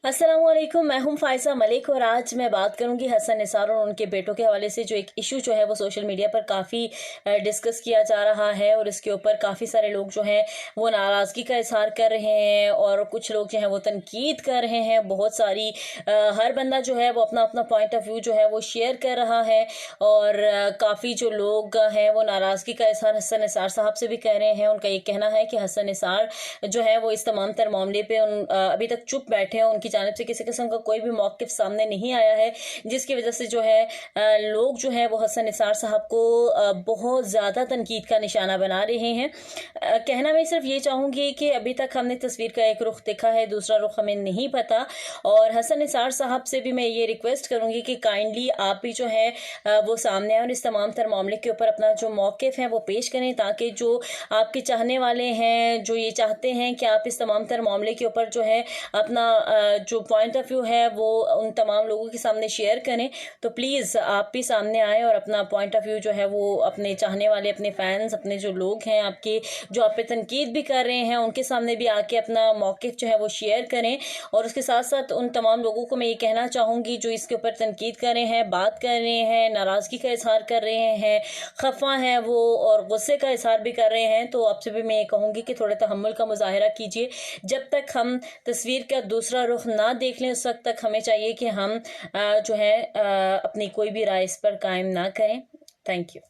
अस्सलामुअलैकुम, मैं हूं फाइजा मलिक और आज मैं बात करूंगी हसन निसार और उनके बेटों के हवाले से जो एक इशू जो है वो सोशल मीडिया पर काफ़ी डिस्कस किया जा रहा है और इसके ऊपर काफ़ी सारे लोग जो हैं वो नाराज़गी का इजहार कर रहे हैं और कुछ लोग जो हैं वो तनकीद कर रहे हैं। बहुत सारी हर बंदा जो है वो अपना अपना पॉइंट ऑफ व्यू जो है वो शेयर कर रहा है और काफ़ी जो लोग हैं वो नाराज़गी का इजहार हसन निसार साहब से भी कर रहे हैं। उनका ये कहना है कि हसन निसार जो है वो इस तमाम तर मामले पे अभी तक चुप बैठे हैं, उनकी जानिब से किसी किस्म का कोई भी मौक़िफ़ सामने नहीं आया है, जिसकी वजह से जो है लोग जो है वो हसन निसार साहब को बहुत ज़्यादा तनकीद का निशाना बना रहे हैं। कहना मैं सिर्फ ये चाहूँगी कि अभी तक हमने तस्वीर का एक रुख देखा है, दूसरा रुख हमें नहीं पता। और हसन निसार साहब से भी मैं ये रिक्वेस्ट करूँगी कि काइंडली आप भी जो है वो सामने आए और इस तमाम तर मामले के ऊपर अपना जो मौक़िफ़ है वो पेश करें, ताकि जो आपके चाहने वाले हैं, जो ये चाहते हैं कि आप इस तमाम तर मामले के ऊपर जो है अपना जो पॉइंट ऑफ व्यू है वो उन तमाम लोगों के सामने शेयर करें, तो प्लीज़ आप भी सामने आए और अपना पॉइंट ऑफ व्यू जो है वो अपने चाहने वाले, अपने फैंस, अपने जो लोग हैं आपके, जो आप पे तनकीद भी कर रहे हैं, उनके सामने भी आके अपना मौक़िफ़ जो है वो शेयर करें। और उसके साथ साथ उन तमाम लोगों को मैं ये कहना चाहूँगी जो इसके ऊपर तनकीद कर रहे हैं, बात कर रहे हैं, नाराज़गी का इजहार कर रहे हैं, खफा हैं वो और गुस्से का इजहार भी कर रहे हैं, तो आपसे भी मैं ये कहूँगी कि थोड़ा तहम्मुल का मुज़ाहिरा कीजिए। जब तक हम तस्वीर का दूसरा रुख ना देख लें उस वक्त तक हमें चाहिए कि हम जो है अपनी कोई भी राय इस पर कायम ना करें। Thank you.